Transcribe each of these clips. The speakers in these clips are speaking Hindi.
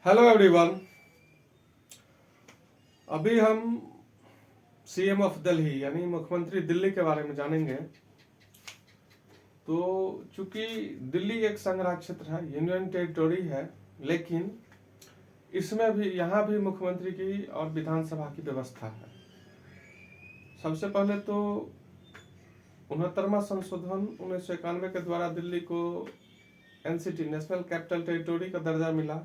Hello everyone. अभी हम सीएम ऑफ दिल्ली यानी मुख्यमंत्री दिल्ली के बारे में जानेंगे। तो चूंकि दिल्ली एक संघ राज्य क्षेत्र है, यूनियन टेरिटोरी है, लेकिन इसमें भी यहाँ भी मुख्यमंत्री की और विधानसभा की व्यवस्था है। सबसे पहले तो 69वां संशोधन 1991 के द्वारा दिल्ली को एनसीटी नेशनल कैपिटल टेरिटोरी का दर्जा मिला।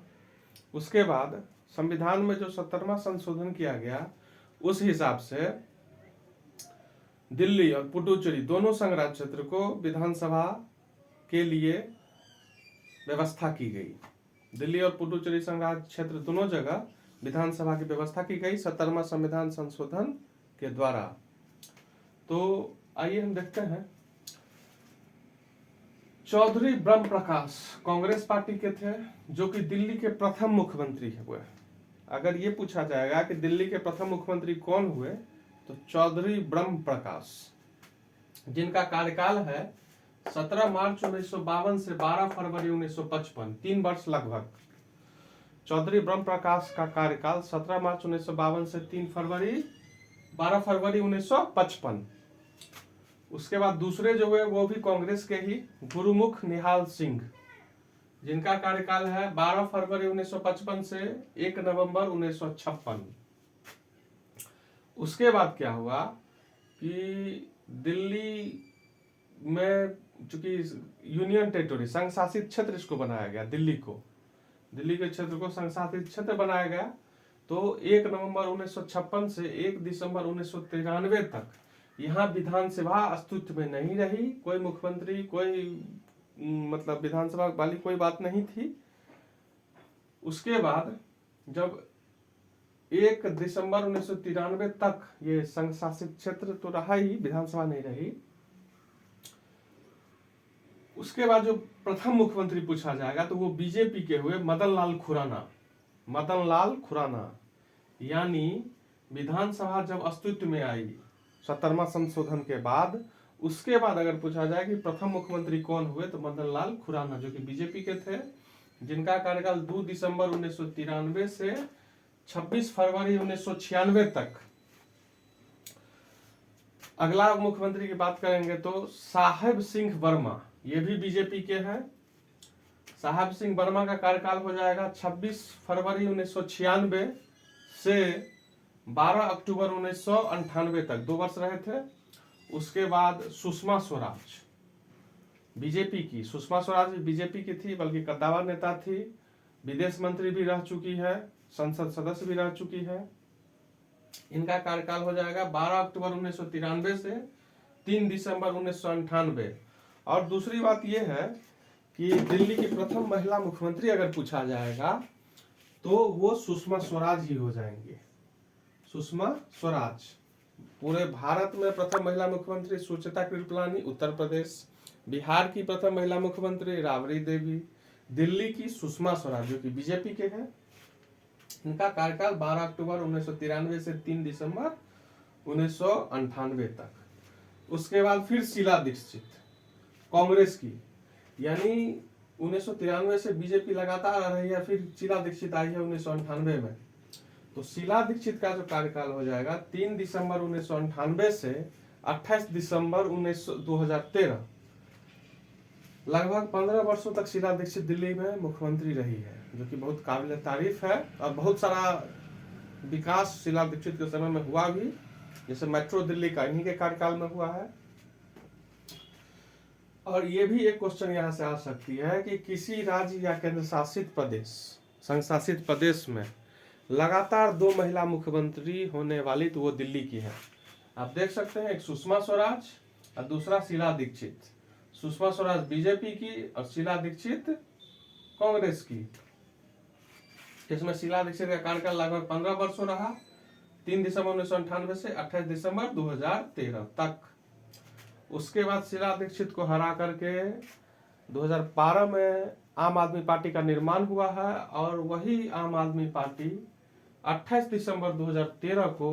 उसके बाद संविधान में जो 70वां संशोधन किया गया, उस हिसाब से दिल्ली और पुडुचेरी दोनों संघ राज्य क्षेत्र को विधानसभा के लिए व्यवस्था की गई। दिल्ली और पुडुचेरी संघ राज्य क्षेत्र दोनों जगह विधानसभा की व्यवस्था की गई 70वां संविधान संशोधन के द्वारा। तो आइए हम देखते हैं। चौधरी ब्रह्म प्रकाश कांग्रेस पार्टी के थे, जो कि दिल्ली के प्रथम मुख्यमंत्री हुए। अगर ये पूछा जाएगा कि दिल्ली के प्रथम मुख्यमंत्री कौन हुए, तो चौधरी ब्रह्म प्रकाश, जिनका कार्यकाल है 17 मार्च 1952 से 12 फरवरी 1955, 3 वर्ष लगभग। चौधरी ब्रह्म प्रकाश का कार्यकाल 17 मार्च 1952 से 12 फरवरी 1955। उसके बाद दूसरे जो हुए वो भी कांग्रेस के ही, गुरुमुख निहाल सिंह, जिनका कार्यकाल है 12 फरवरी 1955 से 1 नवंबर 1956। उसके बाद क्या हुआ कि दिल्ली में चूंकि यूनियन टेरिटोरी संघ शासित क्षेत्र इसको बनाया गया, दिल्ली के क्षेत्र को संघ शासित क्षेत्र बनाया गया। तो 1 नवंबर 1956 से 1 दिसंबर 1993 तक यहाँ विधानसभा अस्तित्व में नहीं रही। कोई मुख्यमंत्री, कोई मतलब विधानसभा वाली कोई बात नहीं थी। उसके बाद जब 1 दिसंबर 1993 तक ये संघ शासित क्षेत्र तो रहा ही, विधानसभा नहीं रही। उसके बाद जो प्रथम मुख्यमंत्री पूछा जाएगा तो वो बीजेपी के हुए मदन लाल खुराना। यानी विधानसभा जब अस्तित्व में आई 70वां संशोधन के बाद, उसके बाद अगर पूछा जाए कि प्रथम मुख्यमंत्री कौन हुए, तो मदन लाल खुराना, जो कि बीजेपी के थे, जिनका कार्यकाल 2 दिसंबर 1993 से 26 फरवरी 1996 तक। अगला मुख्यमंत्री की बात करेंगे तो साहेब सिंह वर्मा, ये भी बीजेपी के हैं। साहेब सिंह वर्मा का कार्यकाल हो जाएगा 26 फरवरी 1996 से 12 अक्टूबर 1998 तक, 2 वर्ष रहे थे। उसके बाद सुषमा स्वराज, सुषमा स्वराज भी बीजेपी की थी, बल्कि कद्दावर नेता थी, विदेश मंत्री भी रह चुकी है, संसद सदस्य भी रह चुकी है। इनका कार्यकाल हो जाएगा 12 अक्टूबर 1993 से 3 दिसंबर 1998। और दूसरी बात यह है कि दिल्ली की प्रथम महिला मुख्यमंत्री अगर पूछा जाएगा तो वो सुषमा स्वराज ही हो जाएंगे। सुषमा स्वराज पूरे भारत में प्रथम महिला मुख्यमंत्री सुचेता कृपलानी उत्तर प्रदेश, बिहार की प्रथम महिला मुख्यमंत्री राबड़ी देवी, दिल्ली की सुषमा स्वराज जो कि बीजेपी के हैं। इनका कार्यकाल 12 अक्टूबर 1993 से 3 दिसंबर 1998 तक। उसके बाद फिर शीला दीक्षित कांग्रेस की, यानी 1993 से बीजेपी लगातार आ रही है, फिर शीला दीक्षित आई है 1998 में। तो शीला दीक्षित का जो कार्यकाल हो जाएगा 3 दिसंबर 1998 से 28 दिसंबर 2013। लगभग 15 वर्षों तक शीला दीक्षित दिल्ली में मुख्यमंत्री रही है, जो कि बहुत काबिल तारीफ है। और बहुत सारा विकास शीला दीक्षित के समय में हुआ भी, जैसे मेट्रो दिल्ली का इन्हीं के कार्यकाल में हुआ है। और ये भी एक क्वेश्चन यहाँ से आ सकती है कि किसी राज्य या केंद्र शासित प्रदेश, संघ शासित प्रदेश में लगातार 2 महिला मुख्यमंत्री होने वाली, तो वो दिल्ली की है। आप देख सकते हैं, एक सुषमा स्वराज और दूसरा शीला दीक्षित। सुषमा स्वराज बीजेपी की और शीला दीक्षित कांग्रेस की। इसमें शीला दीक्षित का कार्यकाल लगभग 15 वर्षों रहा, 3 दिसंबर 1998 से 28 दिसंबर 2013 तक। उसके बाद शीला दीक्षित को हरा करके 2012 में आम आदमी पार्टी का निर्माण हुआ है, और वही आम आदमी पार्टी 28 दिसंबर 2013 को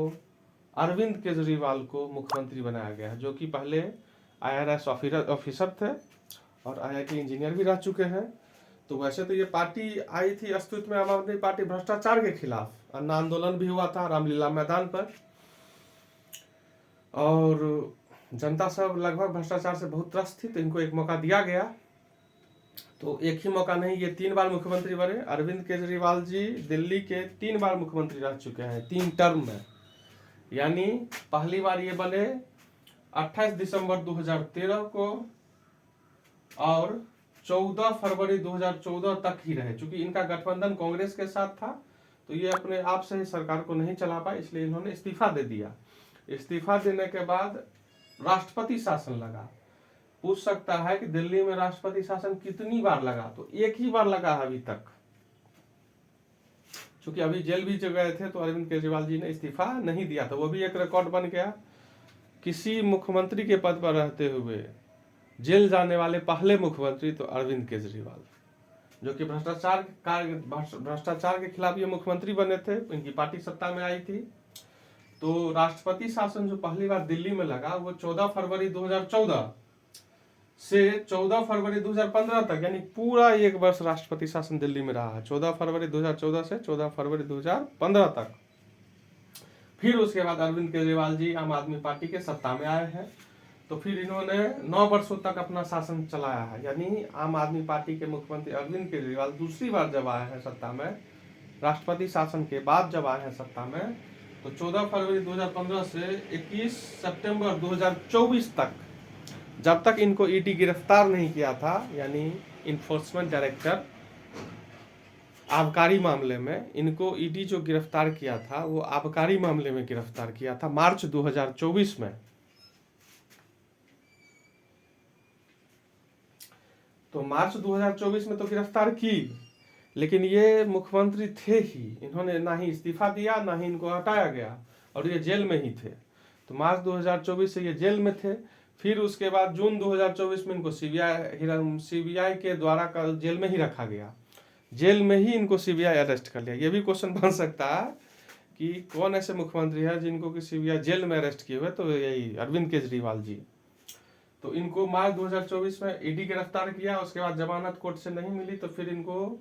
अरविंद केजरीवाल को मुख्यमंत्री बनाया गया है, जो कि पहले IRS ऑफिसर थे और IIT इंजीनियर भी रह चुके हैं। तो वैसे तो ये पार्टी आई थी अस्तित्व में आम आदमी पार्टी भ्रष्टाचार के खिलाफ, अन्ना आंदोलन भी हुआ था रामलीला मैदान पर, और जनता सब लगभग भ्रष्टाचार से बहुत त्रस्त थी, तो इनको एक मौका दिया गया। तो एक ही मौका नहीं, ये 3 बार मुख्यमंत्री बने। अरविंद केजरीवाल जी दिल्ली के 3 बार मुख्यमंत्री रह चुके हैं 3 टर्म में। यानी पहली बार ये बने 28 दिसंबर 2013 को, और 14 फरवरी 2014 तक ही रहे। चूंकि इनका गठबंधन कांग्रेस के साथ था, तो ये अपने आप से ही सरकार को नहीं चला पाए, इसलिए इन्होंने इस्तीफा दे दिया। इस्तीफा देने के बाद राष्ट्रपति शासन लगा। पूछ सकता है कि दिल्ली में राष्ट्रपति शासन कितनी बार लगा, तो एक ही बार लगा अभी तक। चूंकि अभी जेल भी गए थे, तो अरविंद केजरीवाल जी ने इस्तीफा नहीं दिया था, वो भी एक रिकॉर्ड बन गया। किसी मुख्यमंत्री के पद पर रहते हुए जेल जाने वाले पहले मुख्यमंत्री तो अरविंद केजरीवाल, जो कि भ्रष्टाचार के खिलाफ ये मुख्यमंत्री बने थे, इनकी पार्टी सत्ता में आई थी। तो राष्ट्रपति शासन जो पहली बार दिल्ली में लगा वो 14 फरवरी 2014 से 14 फरवरी 2015 तक, यानी पूरा 1 वर्ष राष्ट्रपति शासन दिल्ली में रहा है। 14 फरवरी 2014 से 14 फरवरी 2015 तक। फिर उसके बाद अरविंद केजरीवाल जी आम आदमी पार्टी के सत्ता में आए हैं, तो फिर इन्होंने 9 वर्षों तक अपना शासन चलाया है। यानी आम आदमी पार्टी के मुख्यमंत्री अरविंद केजरीवाल दूसरी बार जब आए हैं सत्ता में, राष्ट्रपति शासन के बाद जब आए हैं सत्ता में, तो 14 फरवरी 2015 से 21 सितंबर 2024 तक, जब तक इनको ईडी गिरफ्तार नहीं किया था, यानी इन्फोर्समेंट डायरेक्टर आबकारी मामले में, इनको ईडी जो गिरफ्तार किया था वो आबकारी मामले में गिरफ्तार किया था मार्च 2024 में। तो मार्च 2024 में तो गिरफ्तार की, लेकिन ये मुख्यमंत्री थे ही, इन्होंने ना ही इस्तीफा दिया ना ही इनको हटाया गया, और ये जेल में ही थे। तो मार्च 2024 से ये जेल में थे। फिर उसके बाद जून 2024 में इनको सीबीआई के द्वारा जेल में ही रखा गया, जेल में ही इनको सीबीआई अरेस्ट कर लिया। ये भी क्वेश्चन बन सकता है कि कौन ऐसे मुख्यमंत्री है जिनको कि सीबीआई जेल में अरेस्ट किए हुए, तो यही अरविंद केजरीवाल जी। तो इनको मार्च 2024 में ईडी गिरफ्तार किया, उसके बाद जमानत कोर्ट से नहीं मिली, तो फिर इनको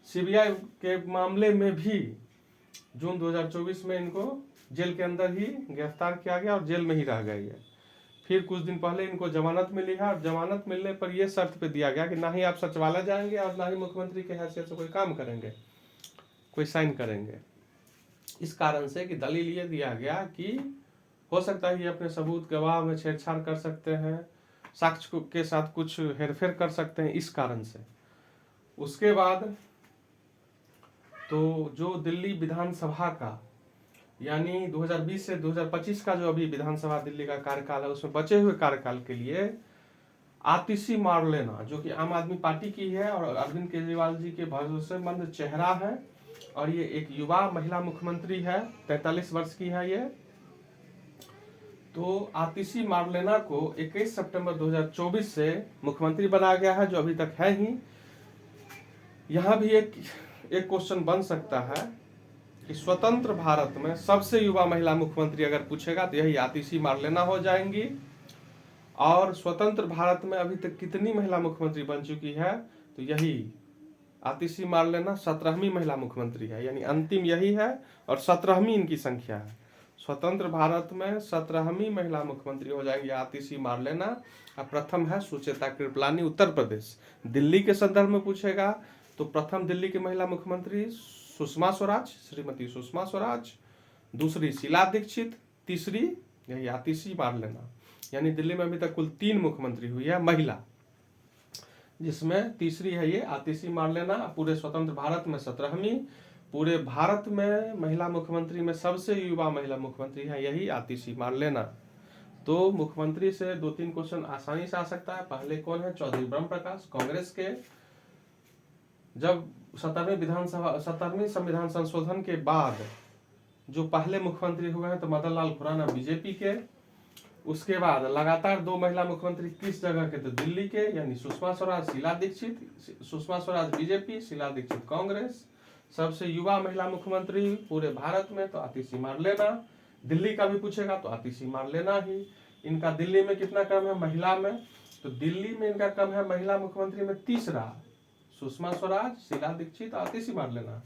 सीबीआई के मामले में भी जून 2024 में इनको जेल के अंदर ही गिरफ्तार किया गया और जेल में ही रह गए ये। फिर कुछ दिन पहले इनको जमानत मिली है, और जमानत मिलने पर यह शर्त पे दिया गया कि ना ही आप सचिवालय जाएंगे और ना ही मुख्यमंत्री के हैसियत से कोई काम करेंगे, कोई साइन करेंगे। इस कारण से कि दलील ये दिया गया कि हो सकता है ये अपने सबूत गवाह में छेड़छाड़ कर सकते हैं, साक्ष्य के साथ कुछ हेरफेर कर सकते हैं, इस कारण से। उसके बाद तो जो दिल्ली विधानसभा का, यानी 2020 से 2025 का जो अभी विधानसभा दिल्ली का कार्यकाल है, उसमें बचे हुए कार्यकाल के लिए आतिशी मार्लेना, जो कि आम आदमी पार्टी की है और अरविंद केजरीवाल जी के भरोसेमंद चेहरा है, और ये एक युवा महिला मुख्यमंत्री है, 43 वर्ष की है ये। तो आतिशी मार्लेना को 21 सितंबर 2024 से मुख्यमंत्री बनाया गया है, जो अभी तक है ही। यहाँ भी एक क्वेश्चन बन सकता है कि स्वतंत्र भारत में सबसे युवा महिला मुख्यमंत्री अगर पूछेगा तो यही आतिशी मार्लेना हो जाएंगी। और स्वतंत्र भारत में अभी तक कितनी महिला मुख्यमंत्री बन चुकी है, तो यही आतिशी मार्लेना 17वीं महिला मुख्यमंत्री है, यानी अंतिम यही है और 17वीं इनकी संख्या है। स्वतंत्र भारत में 17वीं महिला मुख्यमंत्री हो जाएंगी आतिशी मार्लेना। और प्रथम है सुचेता कृपलानी, उत्तर प्रदेश। दिल्ली के संदर्भ में पूछेगा तो प्रथम दिल्ली की महिला मुख्यमंत्री सुषमा स्वराज, श्रीमती सुषमा स्वराज, दूसरी शीला दीक्षित, तीसरी यही आतिशी मार्लेना। यानी दिल्ली में अभी तक कुल 3 मुख्यमंत्री हुई है महिला, जिसमें तीसरी है ये आतिशी मार्लेना। पूरे स्वतंत्र भारत में 17वीं, पूरे भारत में महिला मुख्यमंत्री में सबसे युवा महिला मुख्यमंत्री है यही आतिशी मार्लेना। तो मुख्यमंत्री से 2-3 क्वेश्चन आसानी से आ सकता है। पहले कौन है? चौधरी ब्रह्म प्रकाश, कांग्रेस के। जब 17वें संविधान संशोधन के बाद जो पहले मुख्यमंत्री हुए हैं तो मदन लाल खुराना बीजेपी के। उसके बाद लगातार 2 महिला मुख्यमंत्री किस जगह के? तो दिल्ली के, यानी सुषमा स्वराज, शीला दीक्षित। सुषमा स्वराज बीजेपी, शीला दीक्षित कांग्रेस। सबसे युवा महिला मुख्यमंत्री पूरे भारत में तो आतिशी मार्लेना। दिल्ली का भी पूछेगा तो आतिशी मार्लेना ही। इनका दिल्ली में कितना क्रम है महिला में? तो दिल्ली में इनका क्रम है महिला मुख्यमंत्री में तीसरा। सुषमा स्वराज, शीला दीक्षित, आतिशी मारलेना।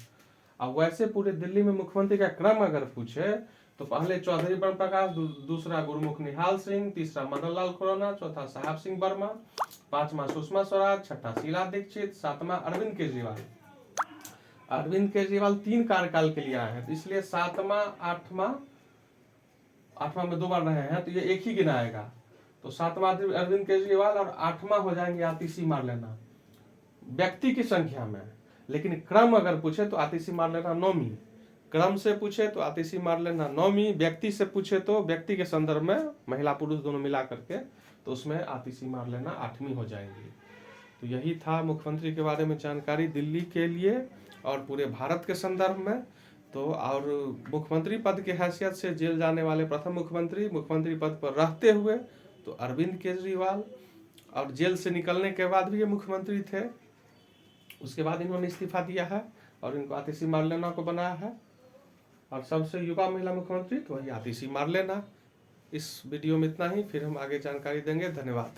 अब वैसे पूरे दिल्ली में मुख्यमंत्री का क्रम अगर पूछे तो पहले चौधरी बन प्रकाश, दूसरा गुरमुख निहाल सिंह, तीसरा मदन लाल खुराना, चौथा साहब सिंह वर्मा, पांचवा सुषमा स्वराज, छठा शीला दीक्षित, सातवां अरविंद केजरीवाल। अरविंद केजरीवाल 3 कार्यकाल के लिए आए हैं, तो इसलिए 7वां 8वां में 2 बार रहे हैं, तो ये एक ही गिनाएगा। तो 7वां अरविंद केजरीवाल और 8वां हो जाएंगे आतिशी मारलेना व्यक्ति की संख्या में। लेकिन क्रम अगर पूछे तो आतिशी मारलेना 9वीं, क्रम से पूछे तो आतिशी मारलेना 9वीं, व्यक्ति से पूछे तो व्यक्ति के संदर्भ में महिला पुरुष दोनों मिला करके तो उसमें आतिशी मारलेना 8वीं हो जाएंगी। तो यही था मुख्यमंत्री के बारे में जानकारी दिल्ली के लिए और पूरे भारत के संदर्भ में। तो और मुख्यमंत्री पद की हैसियत से जेल जाने वाले प्रथम मुख्यमंत्री पद पर रहते हुए तो अरविंद केजरीवाल, और जेल से निकलने के बाद भी ये मुख्यमंत्री थे। उसके बाद इन्होंने इस्तीफा दिया है और इनको आतिशी मारलेना को बनाया है। और सबसे युवा महिला मुख्यमंत्री तो वही आतिशी मारलेना। इस वीडियो में इतना ही, फिर हम आगे जानकारी देंगे। धन्यवाद।